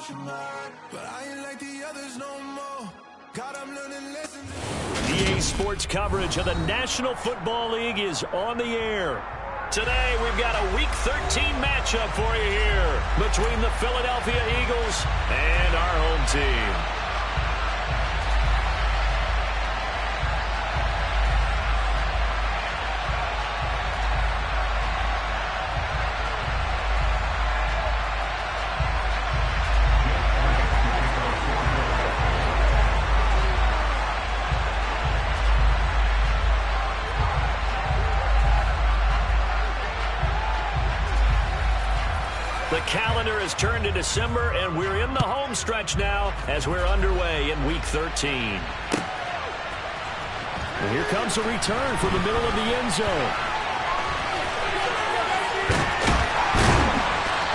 But I ain't like the others no more. God, I'm learning lessons. EA Sports coverage of the National Football League is on the air. Today, we've got a Week 13 matchup for you here between the Philadelphia Eagles and our home team. The calendar has turned to December, and we're in the home stretch now as we're underway in Week 13. And here comes a return from the middle of the end zone.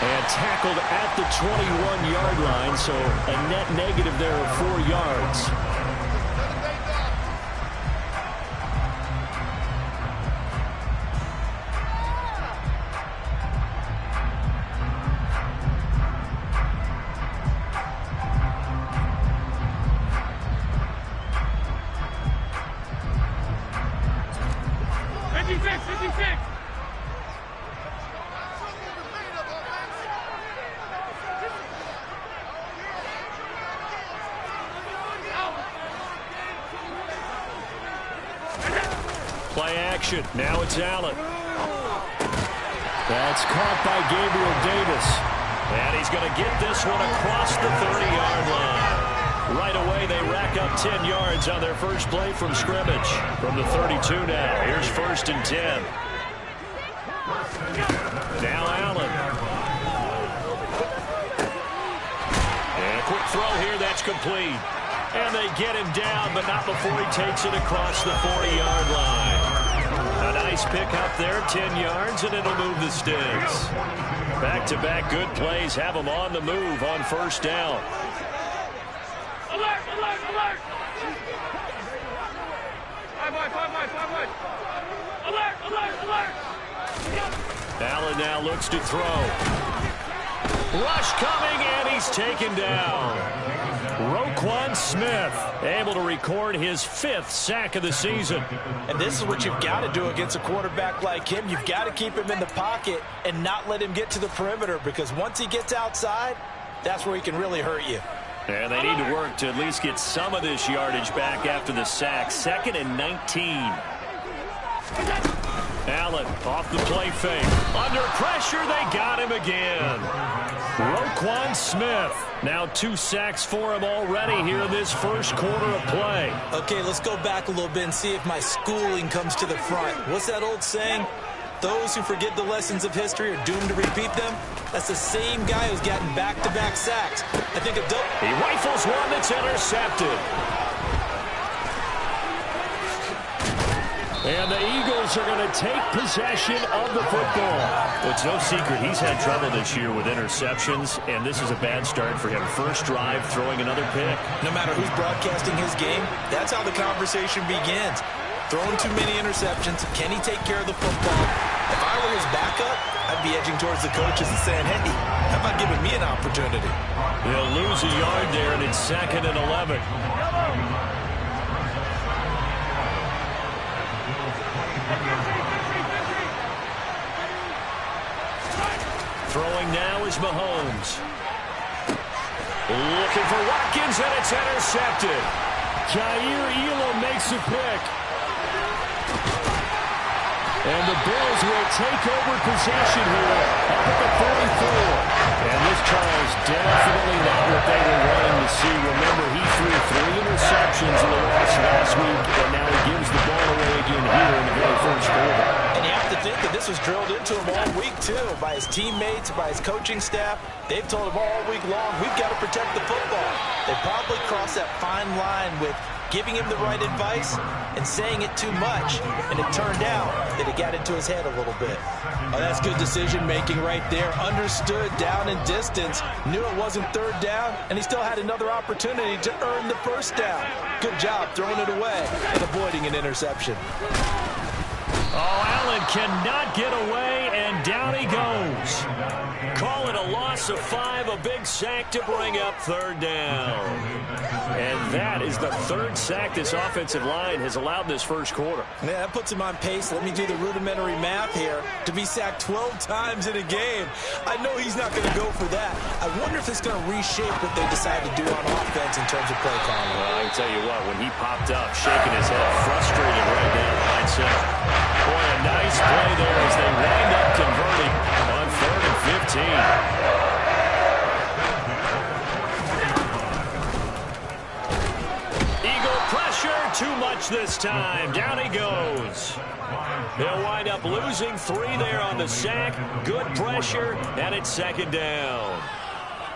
And tackled at the 21-yard line, so a net negative there of 4 yards. Play action. Now it's Allen. That's caught by Gabriel Davis. And he's going to get this one across the 30-yard line. Right away, they rack up 10 yards on their first play from scrimmage. From the 32 now. Here's 1st and 10. Now Allen. And a quick throw here. That's complete. And they get him down, but not before he takes it across the 40-yard line. A nice pickup there, 10 yards, and it'll move the sticks. Back-to-back good plays have them on the move on 1st down. Alert, alert, alert! 5 wide. Alert, alert, alert! Allen now looks to throw. Rush coming, and he's taken down. Roquan Smith able to record his 5th sack of the season. And this is what you've got to do against a quarterback like him. You've got to keep him in the pocket and not let him get to the perimeter, because once he gets outside, that's where he can really hurt you. And they need to work to at least get some of this yardage back after the sack. 2nd and 19. Allen off the play fake. Under pressure, they got him again. Roquan Smith. Now 2 sacks for him already here in this first quarter of play. Okay, let's go back a little bit and see if my schooling comes to the front. What's that old saying? Those who forget the lessons of history are doomed to repeat them. That's the same guy who's gotten back-to-back sacks. I think he rifles one that's intercepted. And the Eagles are going to take possession of the football. Well, it's no secret he's had trouble this year with interceptions, and this is a bad start for him. First drive, throwing another pick. No matter who's broadcasting his game, that's how the conversation begins. Throwing too many interceptions. Can he take care of the football? If I were his backup, I'd be edging towards the coaches and saying, hey, how about giving me an opportunity? He'll lose a yard there, and it's 2nd and 11. Throwing now is Mahomes. Looking for Watkins, and it's intercepted. Jair Elam makes a pick. And the Bills will take over possession here up at the 44. And this Charles definitely not what they were wanting to see. Remember, he threw 3 interceptions in the loss last week, and now he gives the ball away again here in the very first quarter. And you have to think that this was drilled into him all week, too, by his teammates, by his coaching staff. They've told him all week long, we've got to protect the football. They probably crossed that fine line with giving him the right advice and saying it too much. And it turned out that it got into his head a little bit. Oh, that's good decision-making right there. Understood down and distance. Knew it wasn't 3rd down, and he still had another opportunity to earn the 1st down. Good job throwing it away and avoiding an interception. Oh, Allen cannot get away, and down he goes. Call it a loss Loss of 5, a big sack to bring up third down. And that is the third sack this offensive line has allowed in this first quarter. Yeah, that puts him on pace. Let me do the rudimentary math here. To be sacked 12 times in a game, I know he's not going to go for that. I wonder if it's going to reshape what they decide to do on offense in terms of play calling. Well, I can tell you what, when he popped up, shaking his head, frustrated right down behind center. Boy, a nice play there as they wind up converting on 3rd and 15. Too much this time. Down he goes. They'll wind up losing 3 there on the sack. Good pressure, and it's 2nd down.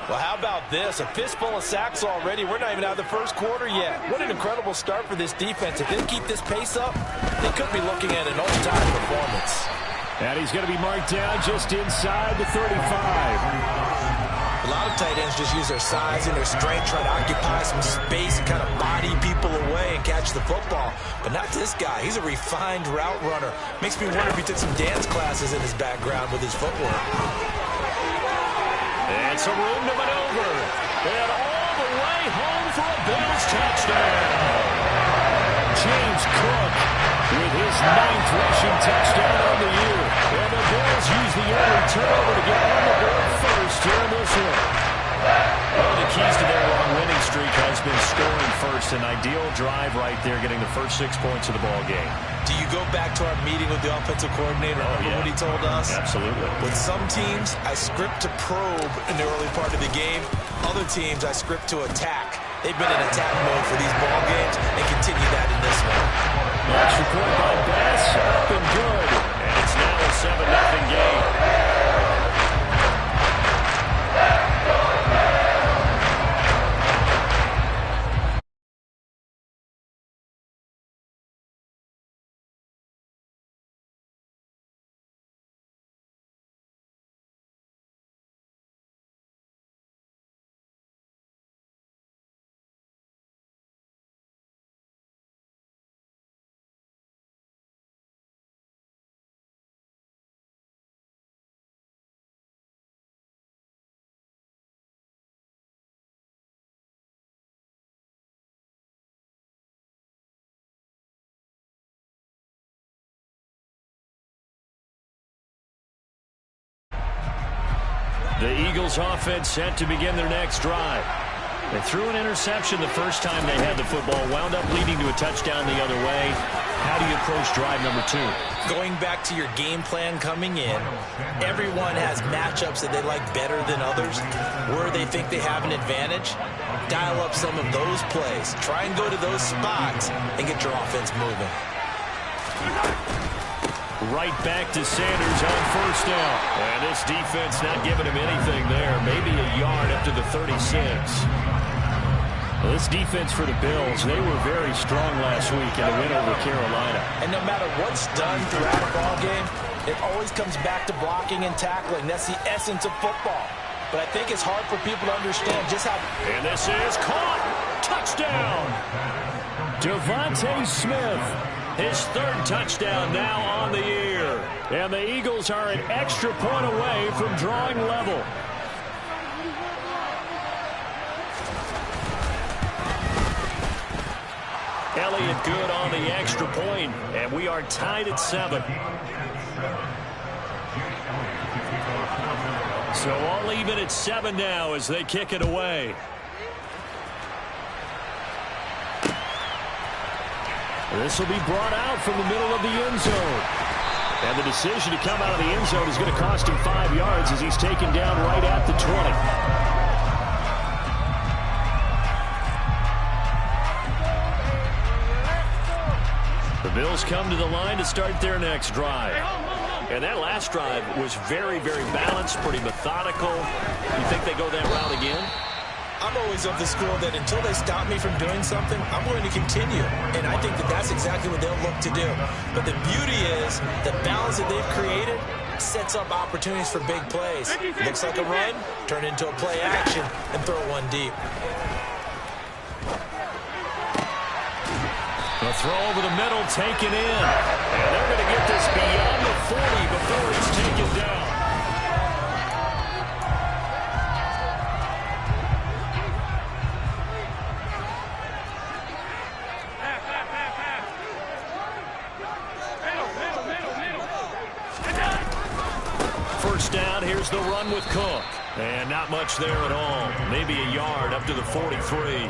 Well, how about this? A fistful of sacks already. We're not even out of the first quarter yet. What an incredible start for this defense. If they keep this pace up, they could be looking at an all-time performance. And he's going to be marked down just inside the 35. A lot of tight ends just use their size and their strength, try to occupy some space and kind of body people away and catch the football. But not this guy. He's a refined route runner. Makes me wonder if he took some dance classes in his background with his footwork. And some room to maneuver. And all the way home for a Bills touchdown. James Cook with his 9th rushing touchdown on the year. And the Bills use the early turnover to get on the board first here in this one. One of the keys to their long winning streak has been scoring first. An ideal drive right there, getting the first 6 points of the ball game. Do you go back to our meeting with the offensive coordinator? Remember what he told us? Absolutely. With some teams, I script to probe in the early part of the game. Other teams, I script to attack. They've been in attack mode for these ball games and continue that in this one. Extra point by Bass, up and good. And it's now a 7-0 game. The Eagles offense set to begin their next drive. They threw an interception the first time they had the football, wound up leading to a touchdown the other way. How do you approach drive number 2? Going back to your game plan coming in, everyone has matchups that they like better than others, where they think they have an advantage. Dial up some of those plays. Try and go to those spots and get your offense moving. Right back to Sanders on first down. And this defense not giving him anything there. Maybe a yard up to the 36. Well, this defense for the Bills, they were very strong last week in the win over Carolina. And no matter what's done throughout a ball game, it always comes back to blocking and tackling. That's the essence of football. But I think it's hard for people to understand just how... And this is caught. Touchdown. Devontae Smith. His 3rd touchdown now on the year. And the Eagles are an extra point away from drawing level. Elliott good on the extra point, and we are tied at 7. So all even at 7 now as they kick it away. This will be brought out from the middle of the end zone. And the decision to come out of the end zone is going to cost him 5 yards as he's taken down right at the 20. The Bills come to the line to start their next drive. And that last drive was very, very balanced, pretty methodical. You think they go that route again? I'm always of the school that until they stop me from doing something, I'm going to continue. And I think that that's exactly what they'll look to do. But the beauty is the balance that they've created sets up opportunities for big plays. Looks like a run, turn into a play action, and throw one deep. The throw over the middle, taken in. And they're going to get this beyond the 40 before it's taken down. Here's the run with Cook. And not much there at all. Maybe a yard up to the 43.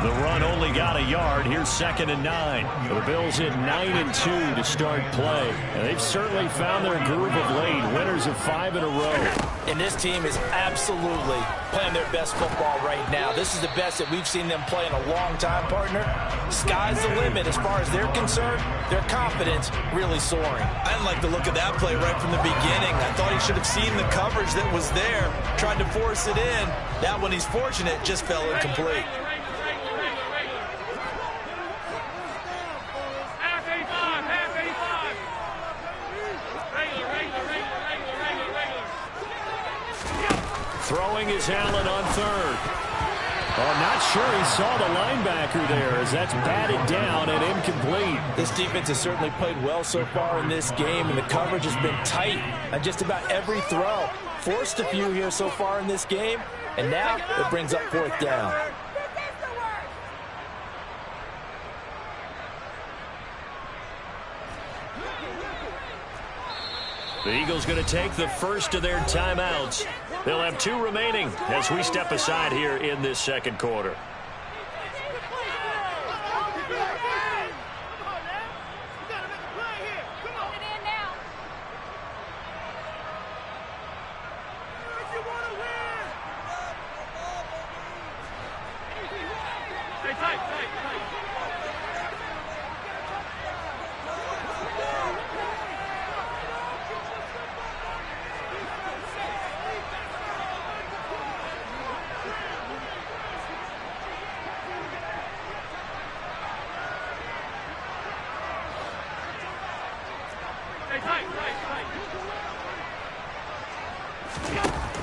The run only got a yard. Here's 2nd and 9. The Bills in 9-2 to start play. And they've certainly found their groove of late. Winners of 5 in a row. And this team is absolutely playing their best football right now. This is the best that we've seen them play in a long time, partner. Sky's the limit as far as they're concerned. Their confidence really soaring. I didn't like the look of that play right from the beginning. I thought he should have seen the coverage that was there, tried to force it in. That one, he's fortunate, just fell incomplete. Throwing is Allen on 3rd. Oh, not sure he saw the linebacker there as that's batted down and incomplete. This defense has certainly played well so far in this game, and the coverage has been tight on just about every throw. Forced a few here so far in this game, and now it brings up 4th down. The Eagles going to take the first of their timeouts. They'll have 2 remaining as we step aside here in this 2nd quarter.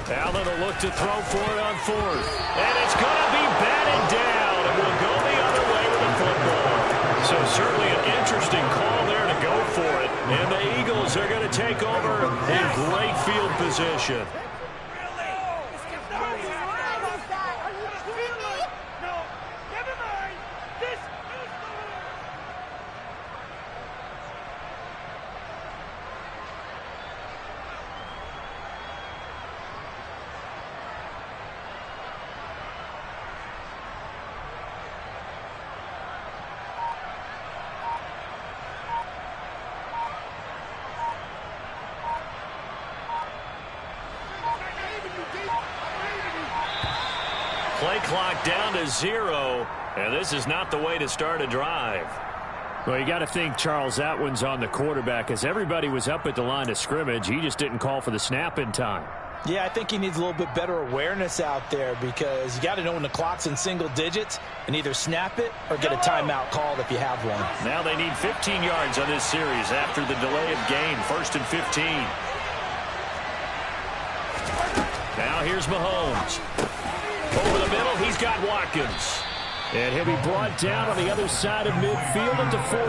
Allen will look to throw for it on 4th. And it's going to be batted down. And will go the other way with the football. So certainly an interesting call there to go for it. And the Eagles are going to take over in great field position. Play clock down to 0, and this is not the way to start a drive. Well, you got to think, Charles, that one's on the quarterback, as everybody was up at the line of scrimmage. He just didn't call for the snap in time. Yeah, I think he needs a little bit better awareness out there, because you got to know when the clock's in single digits and either snap it or get a timeout called if you have one. Now they need 15 yards on this series after the delay of game. 1st and 15. Now here's Mahomes. Over the middle, he's got Watkins. And he'll be brought down on the other side of midfield at the 43.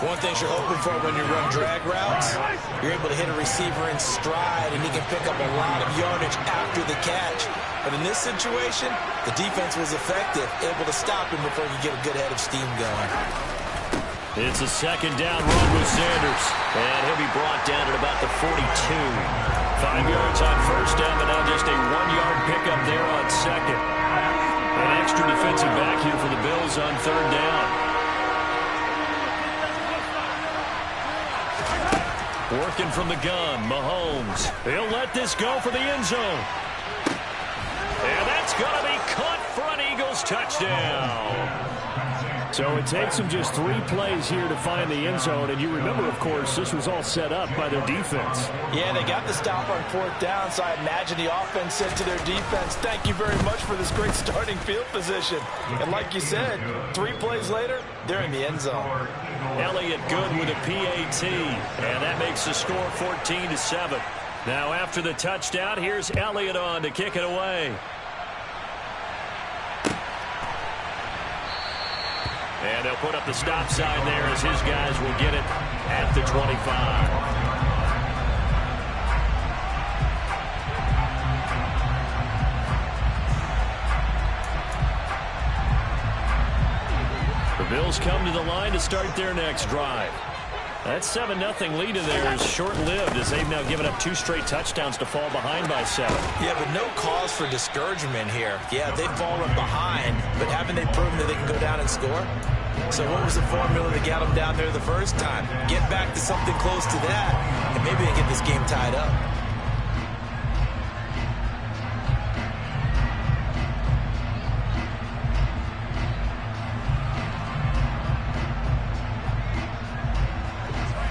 One thing you're hoping for when you run drag routes, you're able to hit a receiver in stride, and he can pick up a lot of yardage after the catch. But in this situation, the defense was effective, able to stop him before he could get a good head of steam going. It's a 2nd down run with Sanders. And he'll be brought down at about the 42. 5 yards on 1st down, but now just a 1-yard pickup there on 2nd. An extra defensive back here for the Bills on 3rd down. Working from the gun, Mahomes. He'll let this go for the end zone. And that's going to be caught for an Eagles touchdown. So it takes them just 3 plays here to find the end zone. And you remember, of course, this was all set up by their defense. Yeah, they got the stop on 4th down, so I imagine the offense said to their defense, thank you very much for this great starting field position. And like you said, 3 plays later, they're in the end zone. Elliott good with a PAT, and that makes the score 14-7. Now after the touchdown, here's Elliott on to kick it away. And they'll put up the stop sign there as his guys will get it at the 25. The Bills come to the line to start their next drive. That 7-0 lead in there is short-lived as they've now given up 2 straight touchdowns to fall behind by 7. Yeah, but no cause for discouragement here. Yeah, they've fallen behind, but haven't they proven that they can go down and score? So what was the formula that got them down there the first time? Get back to something close to that, and maybe they get this game tied up.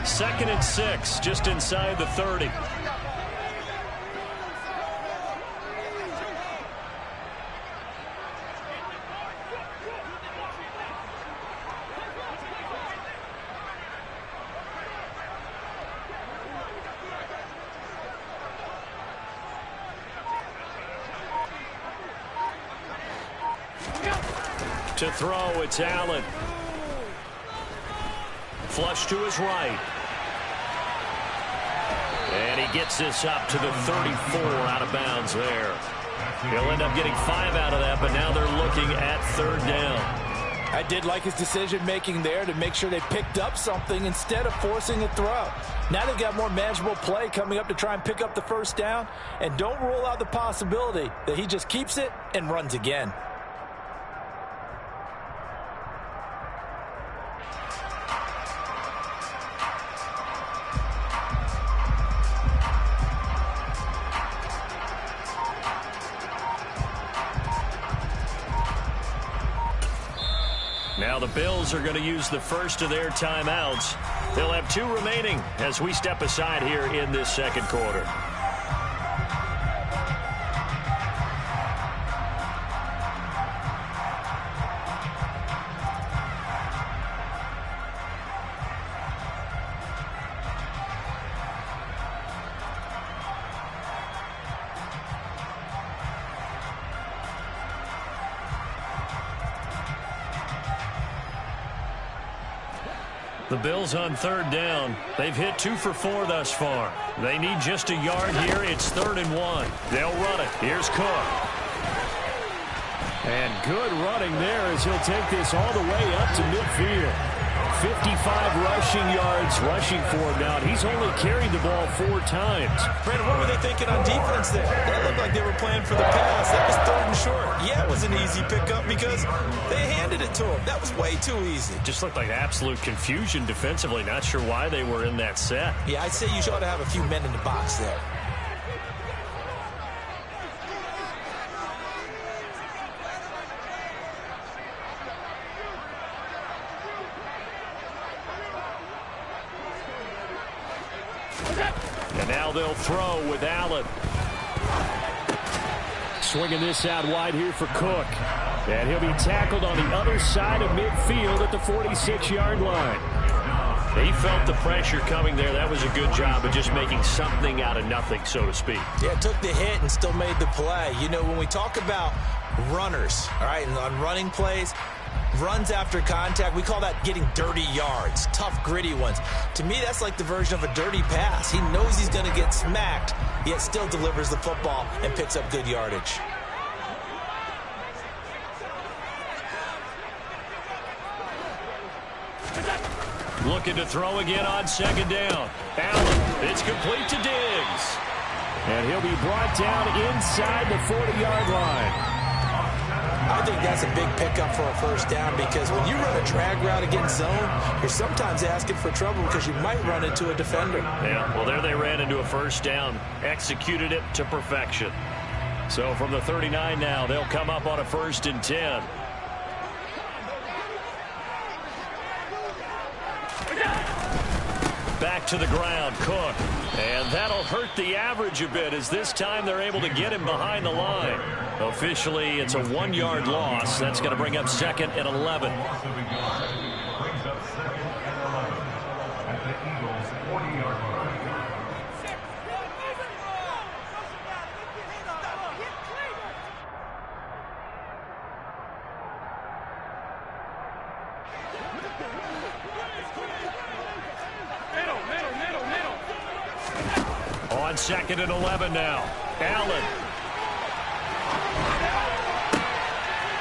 Second and 6, just inside the 30. To throw, it's Allen. Flush to his right. And he gets this up to the 34 out of bounds there. He'll end up getting 5 out of that, but now they're looking at 3rd down. I did like his decision-making there to make sure they picked up something instead of forcing a throw. Now they've got more manageable play coming up to try and pick up the 1st down. And don't rule out the possibility that he just keeps it and runs again. Now the Bills are going to use the first of their timeouts. They'll have 2 remaining as we step aside here in this 2nd quarter. The Bills on 3rd down. They've hit 2 for 4 thus far. They need just a yard here. It's 3rd and 1. They'll run it. Here's Cook. And good running there as he'll take this all the way up to midfield. 55 rushing yards rushing for him now. He's only carried the ball 4 times. Brandon, what were they thinking on defense there? That looked like they were playing for the pass. That was 3rd and short. Yeah, it was an easy pickup because they handed it to him. That was way too easy. Just looked like absolute confusion defensively. Not sure why they were in that set. Yeah, I'd say you ought to have a few men in the box there. And now they'll throw with Allen. Swinging this out wide here for Cook. And he'll be tackled on the other side of midfield at the 46-yard line. He felt the pressure coming there. That was a good job of just making something out of nothing, so to speak. Yeah, took the hit and still made the play. You know, when we talk about runners, all right, and on running plays, runs after contact, we call that getting dirty yards, tough, gritty ones. To me, that's like the version of a dirty pass. He knows he's going to get smacked, yet still delivers the football and picks up good yardage. Looking to throw again on 2nd down. Allen, it's complete to Diggs. And he'll be brought down inside the 40-yard line. I think that's a big pickup for a 1st down because when you run a drag route against zone, you're sometimes asking for trouble because you might run into a defender. Yeah, well, there they ran into a 1st down, executed it to perfection. So from the 39 now, they'll come up on a 1st and 10. Back to the ground, Cook. And that'll hurt the average a bit as this time they're able to get him behind the line. Officially, it's a 1-yard loss. That's going to bring up 2nd and 11. On 2nd and 11 now. Allen.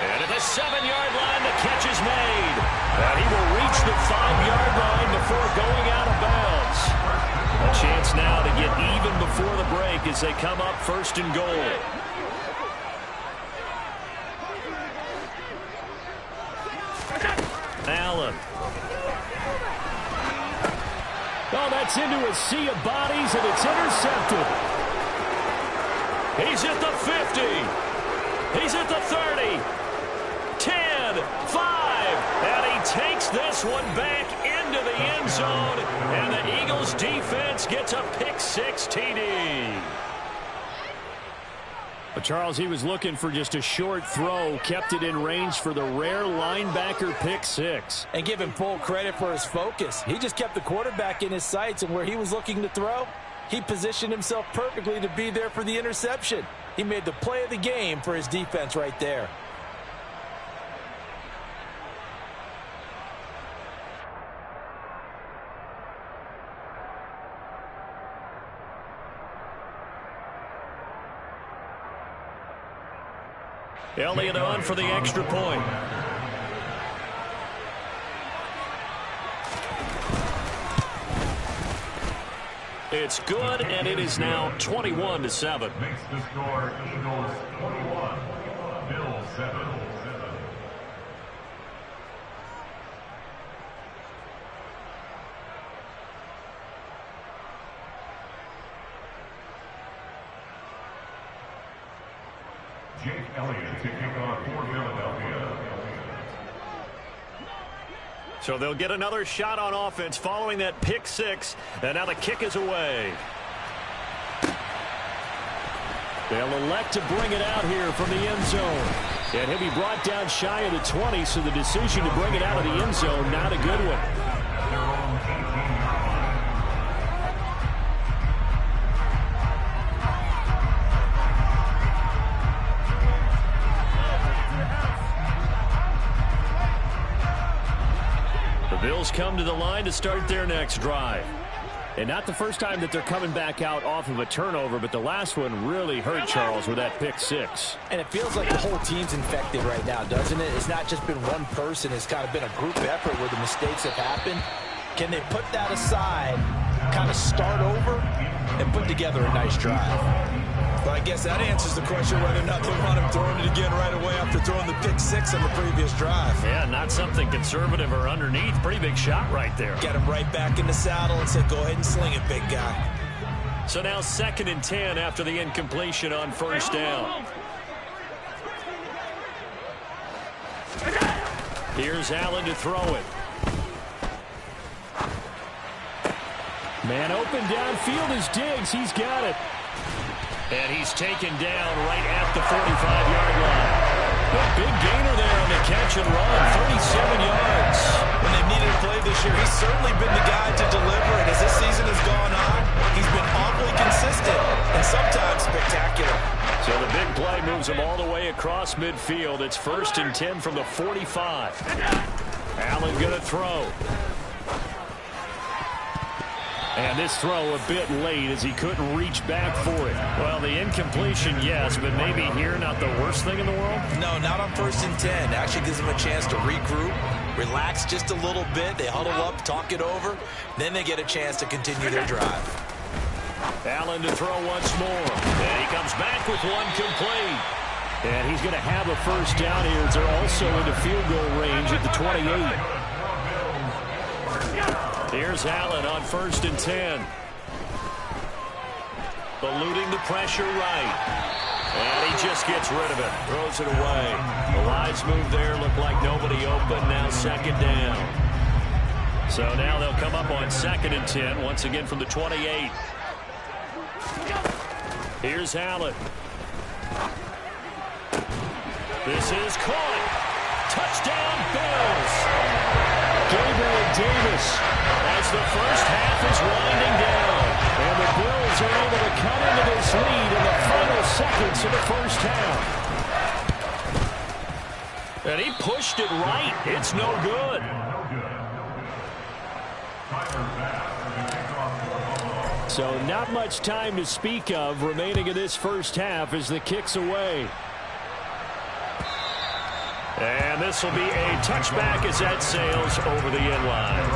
And at the 7-yard line, the catch is made. And he will reach the 5-yard line to before going out of bounds. A chance now to get even before the break as they come up first and goal. Allen. Oh, that's into a sea of bodies, and it's intercepted. He's at the 50. He's at the 30. 10, 5, and he takes this one back into the end zone, and the Eagles defense gets a pick-6 TD. But Charles, he was looking for just a short throw, kept it in range for the rare linebacker pick-6. And give him full credit for his focus. He just kept the quarterback in his sights, and where he was looking to throw, he positioned himself perfectly to be there for the interception. He made the play of the game for his defense right there. Elliott on for the extra point. It's good, and it is now 21-7. Makes the score Eagles 21, Bills 7. Jake Elliott to kick off for Philadelphia. So they'll get another shot on offense following that pick-6, and now the kick is away. They'll elect to bring it out here from the end zone. And he'll be brought down shy of the 20, so the decision to bring it out of the end zone, not a good one. Their own 18-yard line. Bills come to the line to start their next drive. And not the first time that they're coming back out off of a turnover, but the last one really hurt Charles with that pick-6. And it feels like the whole team's infected right now, doesn't it? It's not just been one person. It's kind of been a group effort where the mistakes have happened. Can they put that aside, kind of start over, and put together a nice drive? Well, I guess that answers the question whether or not they want him throwing it again right away after throwing the pick-6 on the previous drive. Yeah, not something conservative or underneath. Pretty big shot right there. Get him right back in the saddle and say, go ahead and sling it, big guy. So now 2nd and 10 after the incompletion on first down. Here's Allen to throw it. Man open downfield is Diggs. He's got it. And he's taken down right at the 45-yard line. A big gainer there on the catch and run, 37 yards. When they needed a play this year, he's certainly been the guy to deliver. And as this season has gone on, he's been awfully consistent and sometimes spectacular. So the big play moves him all the way across midfield. It's 1st and 10 from the 45. Allen going to throw. And this throw a bit late as he couldn't reach back for it. Well, the incompletion, yes, but maybe here not the worst thing in the world? No, not on 1st and 10. Actually gives them a chance to regroup, relax just a little bit. They huddle up, talk it over. Then they get a chance to continue their drive. Allen to throw once more. And he comes back with one complete. And he's going to have a first down here as they're also into field goal range at the 28. Here's Allen on 1st and 10. Eluding the pressure right. And he just gets rid of it. Throws it away. The lines move there. Look like nobody open. Now 2nd down. So now they'll come up on 2nd and 10. Once again from the 28. Here's Allen. This is caught. Touchdown Bills. Gabriel Davis As the first half is winding down. and the Bills are able to cut into this lead in the final seconds of the first half. And he pushed it right. It's no good. So not much time to speak of remaining in this first half as the kick's away. And this will be a touchback as that sails over the end line.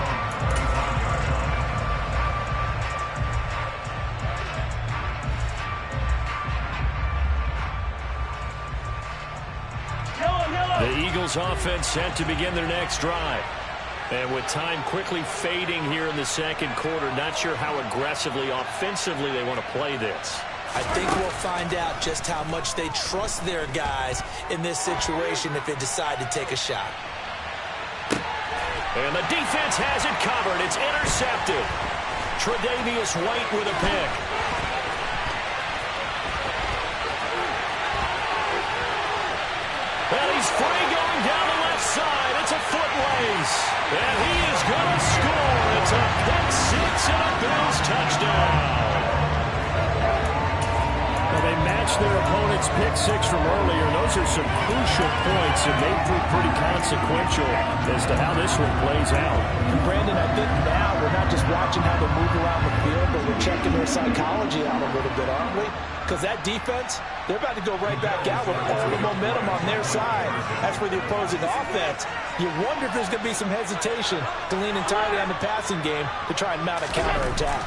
The Eagles offense set to begin their next drive. And with time quickly fading here in the second quarter, not sure how aggressively, offensively they want to play this. I think we'll find out just how much they trust their guys in this situation if they decide to take a shot. And the defense has it covered. It's intercepted. Tre'Davious White with a pick. And he's free going down the left side. It's a foot race. And he is going to score. It's a pick six and a Bills touchdown. Well, they matched their opponent's pick six from earlier. Those are some crucial points, and they prove pretty consequential as to how this one plays out. And Brandon, I think now we're not just watching how they move around the field, but we're checking their psychology out a little bit, aren't we? Because that defense, they're about to go right back out with all the momentum on their side. That's for the opposing offense. You wonder if there's going to be some hesitation to lean entirely on the passing game to try and mount a counterattack.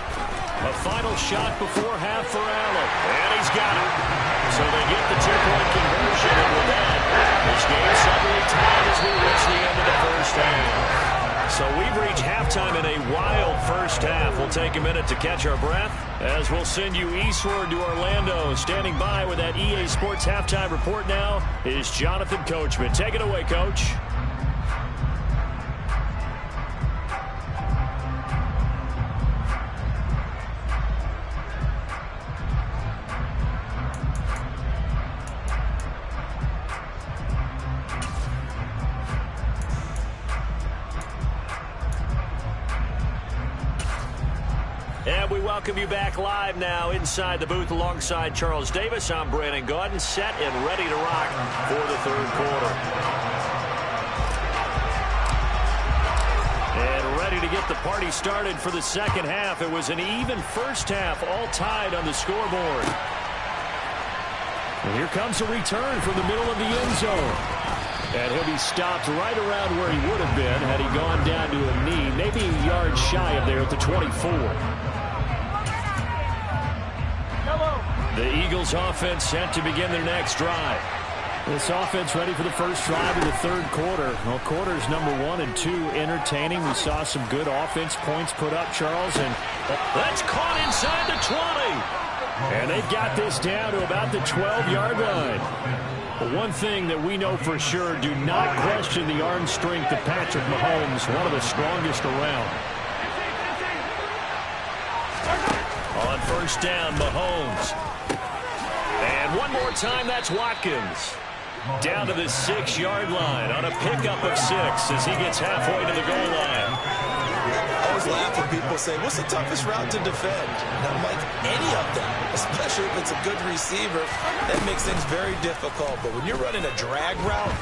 A final shot before half for Allen. And he's got it. So they get the two-point conversion. And with that, this game suddenly tied as we reach the end of the first half. So we've reached halftime in a wild first half. We'll take a minute to catch our breath as we'll send you eastward to Orlando. Standing by with that EA Sports halftime report now is Jonathan Coachman. Take it away, Coach. And we welcome you back live now inside the booth alongside Charles Davis. I'm Brandon Gaudin, set and ready to rock for the third quarter. And ready to get the party started for the second half. It was an even first half, all tied on the scoreboard. And here comes a return from the middle of the end zone. And he'll be stopped right around where he would have been had he gone down to a knee, maybe a yard shy of there at the 24. The Eagles offense set to begin their next drive. This offense ready for the first drive of the third quarter. Well, quarters number 1 and 2 entertaining. We saw some good offense points put up, Charles, and that's caught inside the 20. And they've got this down to about the 12-yard line. But one thing that we know for sure, do not question the arm strength of Patrick Mahomes, one of the strongest around. On first down, Mahomes. And one more time, that's Watkins. Down to the 6-yard line on a pickup of 6 as he gets halfway to the goal line. I always laugh when people say, what's the toughest route to defend? And I'm like, any of them, especially if it's a good receiver. That makes things very difficult. But when you're running a drag route,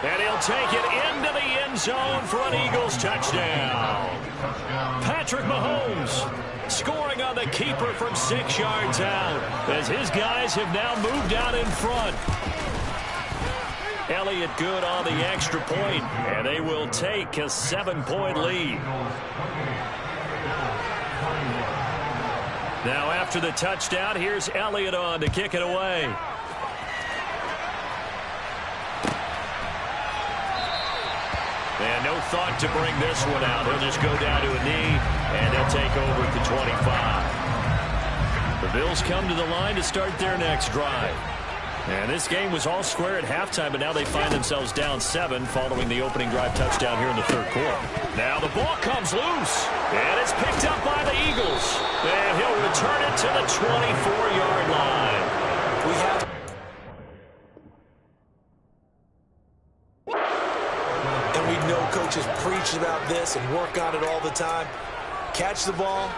and he'll take it into the end zone for an Eagles touchdown. Patrick Mahomes scoring on the keeper from 6 yards out as his guys have now moved out in front. Elliott good on the extra point, and they will take a 7-point lead. Now after the touchdown, here's Elliott on to kick it away. And no thought to bring this one out. He'll just go down to a knee, and they'll take over at the 25. The Bills come to the line to start their next drive. And this game was all square at halftime, but now they find themselves down 7 following the opening drive touchdown here in the third quarter. Now the ball comes loose, and it's picked up by the Eagles. And he'll return it to the 24-yard line. we have... And we know coaches preach about this and work on it all the time. Catch the ball.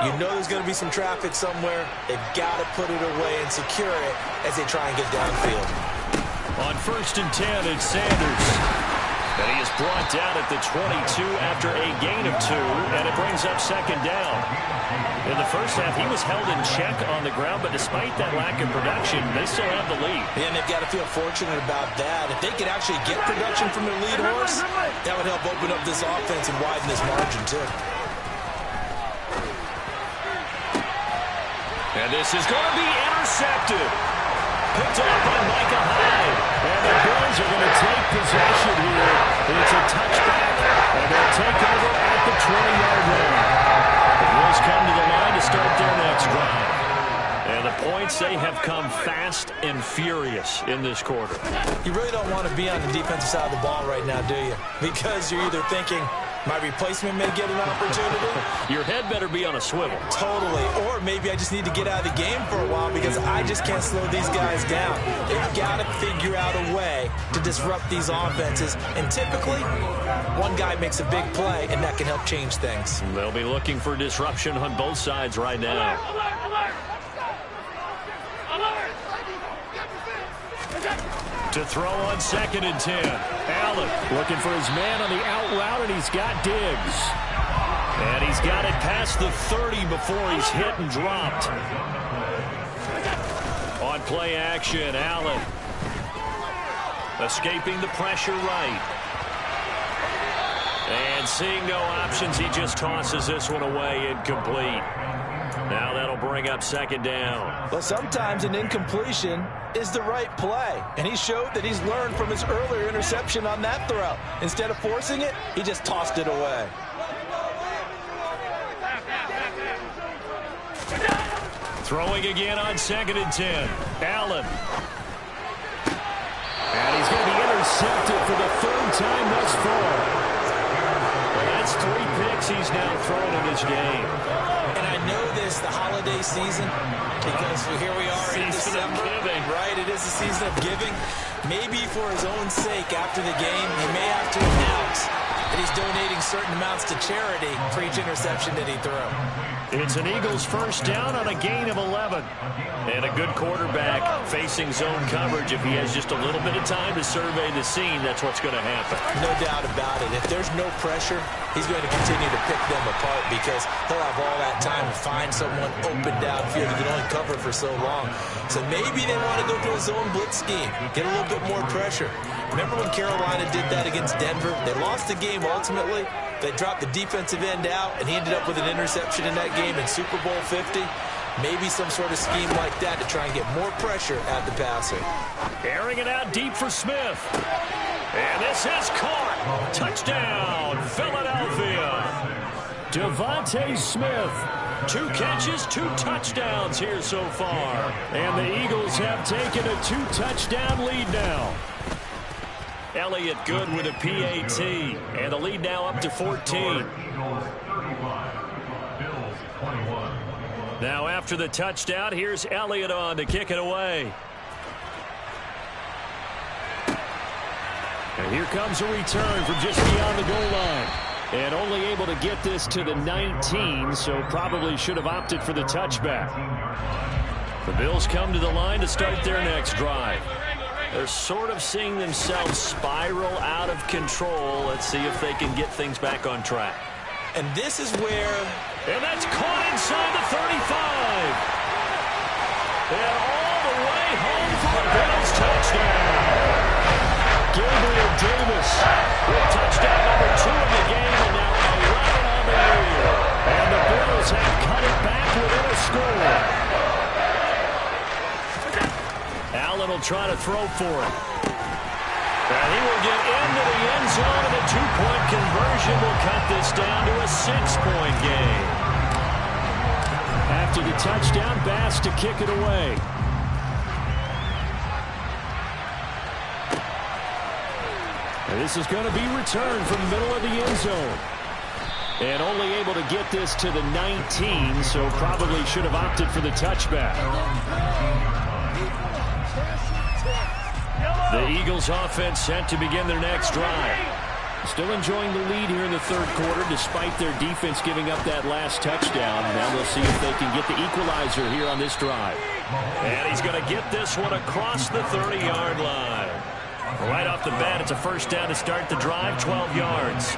You know there's going to be some traffic somewhere. They've got to put it away and secure it as they try and get downfield. On first and 10, it's Sanders. And he is brought down at the 22 after a gain of 2, and it brings up second down. In the first half, he was held in check on the ground, but despite that lack of production, they still have the lead. And they've got to feel fortunate about that. If they could actually get production from their lead horse, that would help open up this offense and widen this margin, too. And this is going to be intercepted. Picked up by Micah Hyde. And the Bills are going to take possession points, they have come fast and furious in this quarter. You really don't want to be on the defensive side of the ball right now, do you? Because you're either thinking, my replacement may get an opportunity. Your head better be on a swivel. Totally. Or maybe I just need to get out of the game for a while because I just can't slow these guys down. They've got to figure out a way to disrupt these offenses. And typically, one guy makes a big play, and that can help change things. They'll be looking for disruption on both sides right now. Alert! Alert! To throw on 2nd and 10. Allen Looking for his man on the out route, and he's got Diggs. And he's got it past the 30 before he's hit and dropped. On play action, Allen escaping the pressure right. And seeing no options, he just tosses this one away incomplete. Now that'll bring up 2nd down. But sometimes an incompletion is the right play. And he showed that he's learned from his earlier interception on that throw. Instead of forcing it, he just tossed it away. Throwing again on 2nd and 10. Allen. And he's going to be intercepted for the 3rd time thus far. Well, that's 3 picks he's now thrown in this game. And I know this, the holiday season, because here we are in Season of December. giving. Right, it is the season of giving. Maybe for his own sake after the game, he may have to announce that he's donating certain amounts to charity for each interception that he threw. It's an Eagles 1st down on a gain of 11. And a good quarterback facing zone coverage. If he has just a little bit of time to survey the scene, that's what's going to happen. No doubt about it. If there's no pressure, he's going to continue to pick them apart because he'll have all that time to find someone open downfield. He can only cover for so long. So maybe they want to go to a zone blitz scheme, get a little bit more pressure. Remember when Carolina did that against Denver? They lost the game ultimately. They dropped the defensive end out, and he ended up with an interception in that game in Super Bowl 50. Maybe some sort of scheme like that to try and get more pressure at the passer. Airing it out deep for Smith. And this is caught. Touchdown, Philadelphia. Devontae Smith. 2 catches, 2 touchdowns here so far. And the Eagles have taken a 2-touchdown lead now. Elliott good with a PAT. And the lead now up to 14. Eagles 35, Bills 21. Now after the touchdown, here's Elliott on to kick it away. And here comes a return from just beyond the goal line. And only able to get this to the 19, so probably should have opted for the touchback. The Bills come to the line to start their next drive. They're sort of seeing themselves spiral out of control. Let's see if they can get things back on track. And this is where... And that's caught inside the 35. And all the way home for the Bills touchdown. Gabriel Davis with touchdown number 2 in the game, and now 11 on the year. And the Bills have cut it back within a score. Allen will try to throw for it. And he will get into the end zone, and a 2-point conversion will cut this down to a 6-point game. After the touchdown, Bass to kick it away. And this is going to be returned from the middle of the end zone. And only able to get this to the 19, so probably should have opted for the touchback. The Eagles offense set to begin their next drive. Still enjoying the lead here in the 3rd quarter despite their defense giving up that last touchdown. Now we'll see if they can get the equalizer here on this drive. And he's going to get this one across the 30-yard line. Right off the bat, it's a 1st down to start the drive, 12 yards.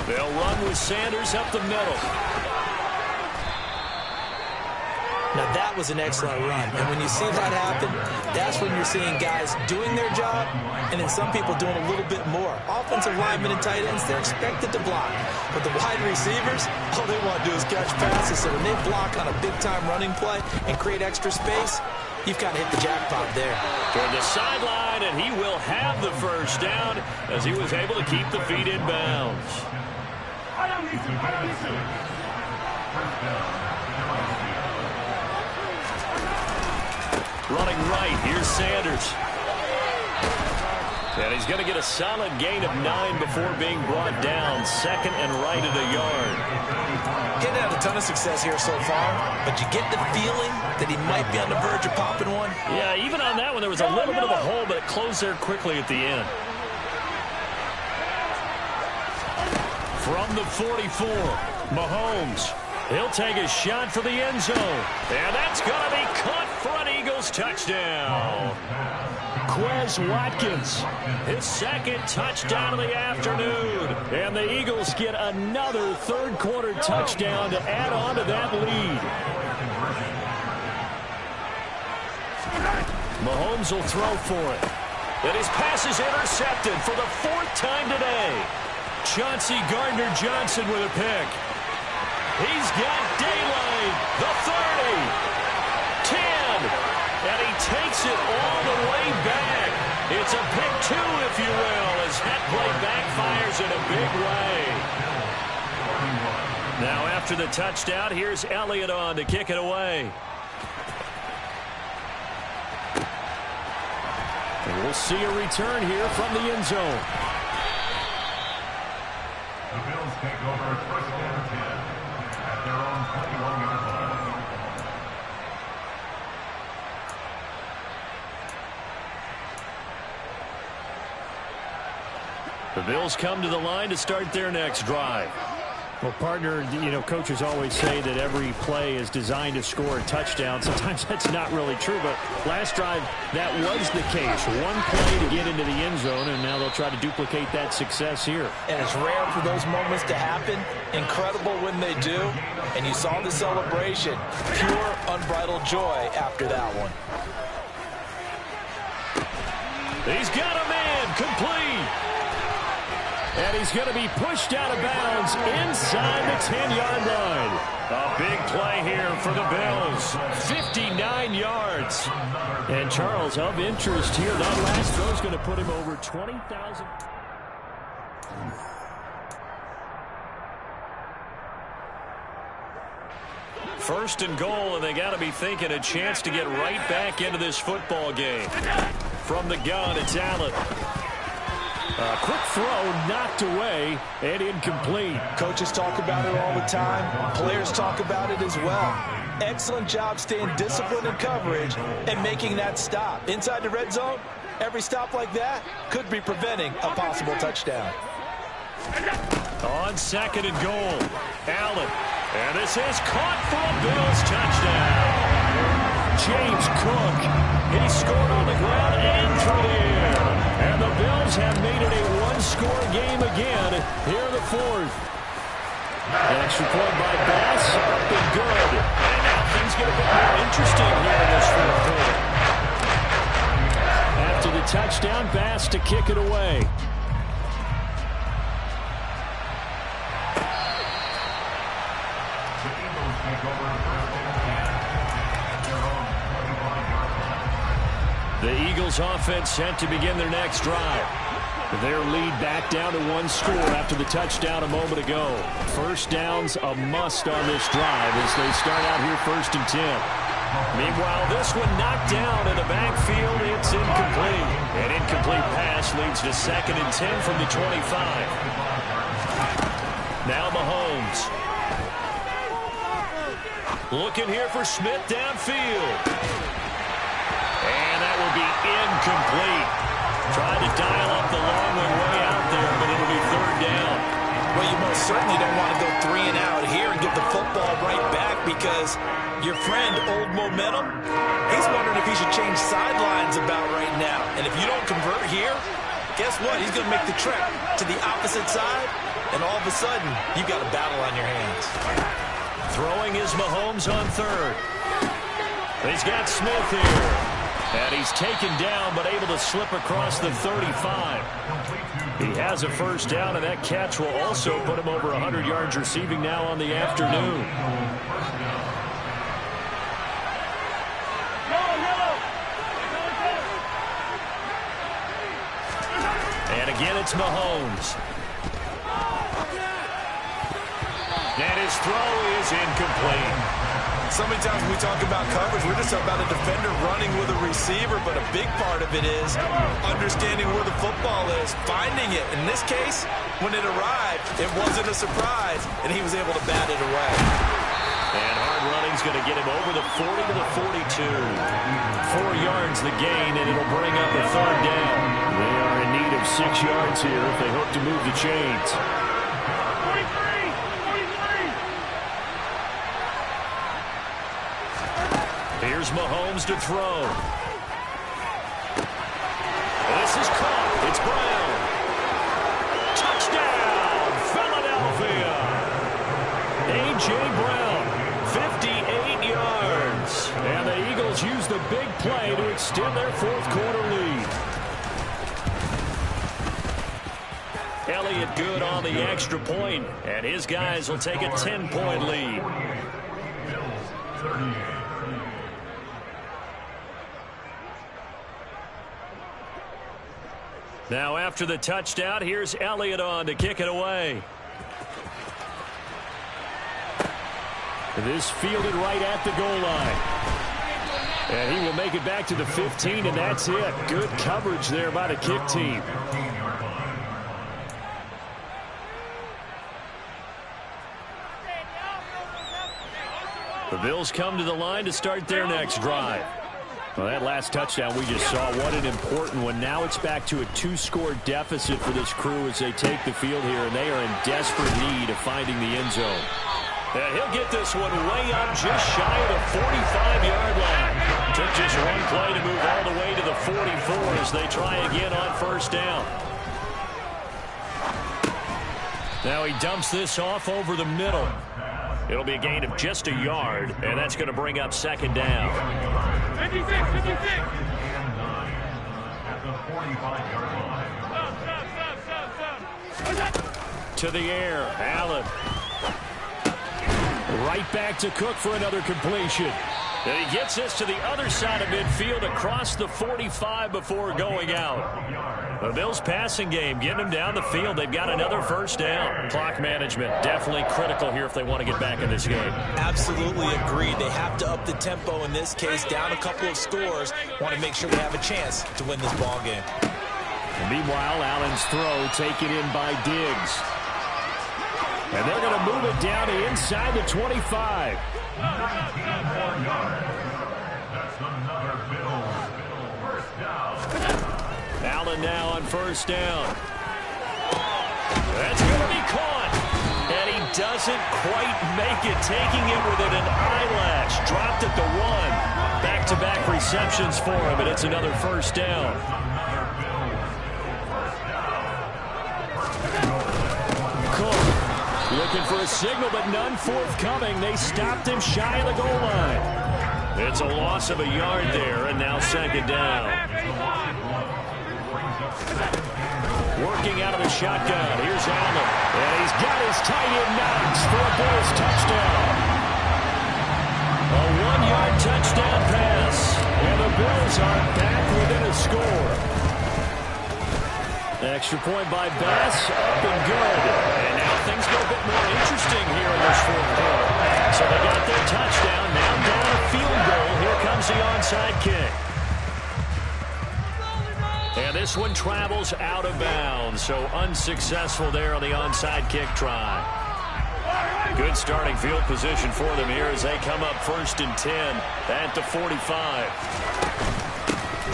They'll run with Sanders up the middle. Now that was an excellent run. And when you see that happen, that's when you're seeing guys doing their job and then some people doing a little bit more. Offensive linemen and tight ends, they're expected to block. But the wide receivers, all they want to do is catch passes. So when they block on a big-time running play and create extra space, you've got to hit the jackpot there. Toward the sideline, and he will. will have the first down as he was able to keep the feet in bounds. Running right, here's Sanders. And he's going to get a solid gain of 9 before being brought down. Second and right at a yard. Getting had a ton of success here so far, but you get the feeling that he might be on the verge of popping one. Yeah, even on that one, there was a little bit of a hole, but it closed there quickly at the end. From the 44, Mahomes. He'll take a shot for the end zone. And that's going to be caught for an Eagles touchdown. Quez Watkins, his second touchdown of the afternoon. And the Eagles get another third-quarter touchdown to add on to that lead. Mahomes will throw for it. And his pass is intercepted for the 4th time today. Chauncey Gardner-Johnson with a pick. He's got daylight, the 30, 10, and he takes it all the way back. It's a pick 2, if you will, as that play backfires in a big way. Now after the touchdown, here's Elliott on to kick it away. And we'll see a return here from the end zone. The Bills take over first and 10 at their own 21-yard line. The Bills come to the line to start their next drive. Well, partner, you know, coaches always say that every play is designed to score a touchdown. Sometimes that's not really true, but last drive, that was the case. One play to get into the end zone, and now they'll try to duplicate that success here. And it's rare for those moments to happen. Incredible when they do. And you saw the celebration. Pure, unbridled joy after that one. He's got a man, complete. And he's going to be pushed out of bounds inside the 10-yard line. A big play here for the Bills. 59 yards. And Charles, of interest here, that last throw is going to put him over 20,000. First and goal, and they got to be thinking a chance to get right back into this football game. From the gun, it's Allen. A quick throw knocked away and incomplete. Coaches talk about it all the time. Players talk about it as well. Excellent job staying disciplined in coverage and making that stop. Inside the red zone, every stop like that could be preventing a possible touchdown. On second and goal, Allen. And this is caught for a Bills touchdown. James Cook. He scored on the ground and through the air. And the Bills have made it a one-score game again here in the 4th. An extra point by Bass, up and good. And now things get a bit more interesting here in this 4th quarter. After the touchdown, Bass to kick it away. The Eagles take over first and 10 at their own 21-yard line. The Eagles offense set to begin their next drive. Their lead back down to 1 score after the touchdown a moment ago. First down's a must on this drive as they start out here 1st and 10. Meanwhile, this one knocked down in the backfield. It's incomplete. An incomplete pass leads to 2nd and 10 from the 25. Now Mahomes. Looking here for Smith downfield. And that will be incomplete. Tried to dial up the long one way out there, but it'll be 3rd down. Well, you most certainly don't want to go 3 and out here and get the football right back because your friend, Old Momentum, he's wondering if he should change sidelines about right now. And if you don't convert here, guess what? He's going to make the trek to the opposite side, and all of a sudden, you've got a battle on your hands. Throwing is Mahomes on 3rd. He's got Smith here. And he's taken down, but able to slip across the 35. He has a first down, and that catch will also put him over 100 yards receiving now on the afternoon. And again, it's Mahomes. His throw is incomplete. So many times when we talk about coverage, we're just about a defender running with a receiver, but a big part of it is understanding where the football is, finding it. In this case, when it arrived, it wasn't a surprise, and he was able to bat it away. And hard running's going to get him over the 40 to the 42. 4 yards the gain, and it'll bring up a third down. They are in need of 6 yards here if they hope to move the chains. 43! Here's Mahomes to throw. This is caught. It's Brown. Touchdown, Philadelphia. A.J. Brown, 58 yards. And the Eagles use the big play to extend their fourth quarter lead. Elliott good on the extra point, and his guys will take a 10-point lead. Now after the touchdown, here's Elliott on to kick it away. This fielded right at the goal line. And he will make it back to the 15, and that's it. Good coverage there by the kick team. The Bills come to the line to start their next drive. Well, that last touchdown we just saw, what an important one. Now it's back to a 2-score deficit for this crew as they take the field here, and they are in desperate need of finding the end zone. And he'll get this one way up just shy of the 45-yard line. Took just one play to move all the way to the 44 as they try again on first down. Now he dumps this off over the middle. It'll be a gain of just a yard, and that's going to bring up second down. 56! At the 45-yard line. Stop! To the air, Allen. Right back to Cook for another completion. And he gets this to the other side of midfield across the 45 before going out. The Bills passing game getting them down the field. They've got another first down. Clock management definitely critical here if they want to get back in this game. Absolutely agreed. They have to up the tempo in this case, down a couple of scores. Want to make sure they have a chance to win this ball game. And meanwhile, Allen's throw taken in by Diggs. And they're going to move it down to inside the 25. That's another Bills first down. Allen now on first down. That's going to be caught. And he doesn't quite make it, taking it within an eyelash. Dropped at the 1. Back-to-back receptions for him, and it's another first down. Cook looking for a signal, but none forthcoming. They stopped him shy of the goal line. It's a loss of a yard there, and now second down. Working out of the shotgun. Here's Allen. And he's got his tight end Knox for a Bills touchdown. A 1-yard touchdown pass. And the Bills are back within a score. Extra point by Bass, up and good. And now things get a bit more interesting here in this fourth quarter. So they got their touchdown. Now down a field goal. Here comes the onside kick. And this one travels out of bounds. So unsuccessful there on the onside kick try. Good starting field position for them here as they come up 1st and 10 at the 45.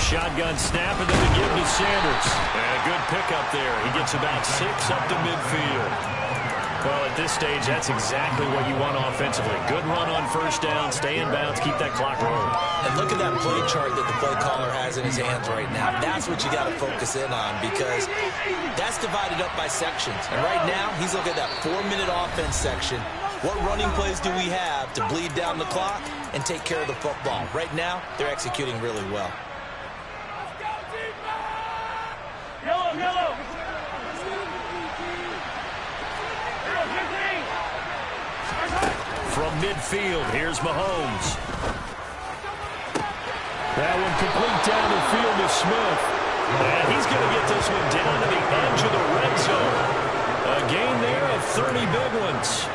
Shotgun snap, and then they give to Sanders. And a good pickup there. He gets about 6 up to midfield. Well, at this stage, that's exactly what you want offensively. Good run on first down, stay in bounds, keep that clock rolling. And look at that play chart that the play caller has in his hands right now. That's what you got to focus in on, because that's divided up by sections. And right now, he's looking at that 4-minute offense section. What running plays do we have to bleed down the clock and take care of the football? Right now, they're executing really well. Yellow! From midfield, here's Mahomes. That one complete down the field to Smith. And he's going to get this one down to the edge of the red zone. A gain there of 30 big ones.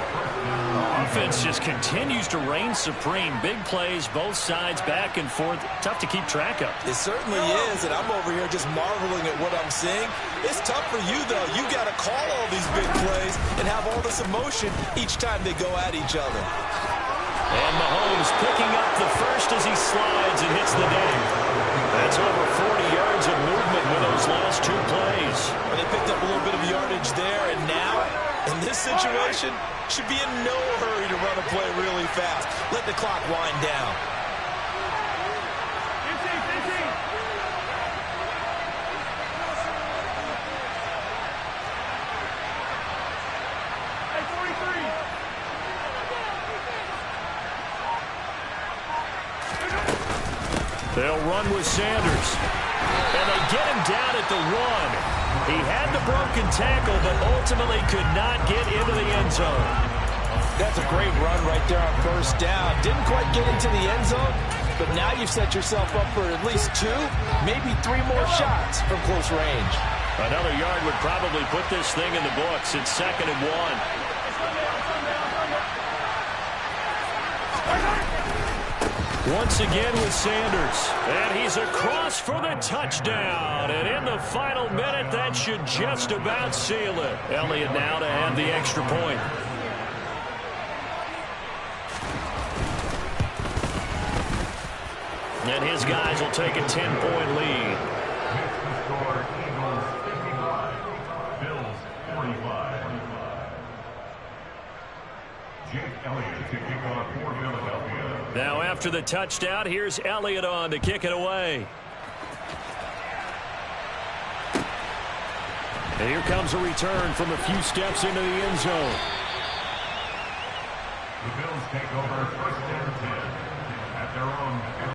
Offense just continues to reign supreme. Big plays, both sides, back and forth. Tough to keep track of. It certainly is, and I'm over here just marveling at what I'm seeing. It's tough for you, though. You got to call all these big plays and have all this emotion each time they go at each other. And Mahomes picking up the first as he slides and hits the deck. That's over 40 yards of movement with those last two plays. And they picked up a little bit of yardage there, and now, in this situation, should be in no hurry to run a play really fast. Let the clock wind down. They'll run with Sanders. And they get him down at the 1. He had the broken tackle, but ultimately could not get into the end zone. That's a great run right there on first down. Didn't quite get into the end zone, but now you've set yourself up for at least 2, maybe 3 more shots from close range. Another yard would probably put this thing in the books. It's 2nd and 1. Once again with Sanders. And he's across for the touchdown. And in the final minute, that should just about seal it. Elliott now to have the extra point. And his guys will take a 10-point lead. The score, Eagles 55, Bills 45. Jake Elliott to kick off for Philadelphia. Now after the touchdown, here's Elliott on to kick it away. And here comes a return from a few steps into the end zone. The Bills take over 1st and 10 at their own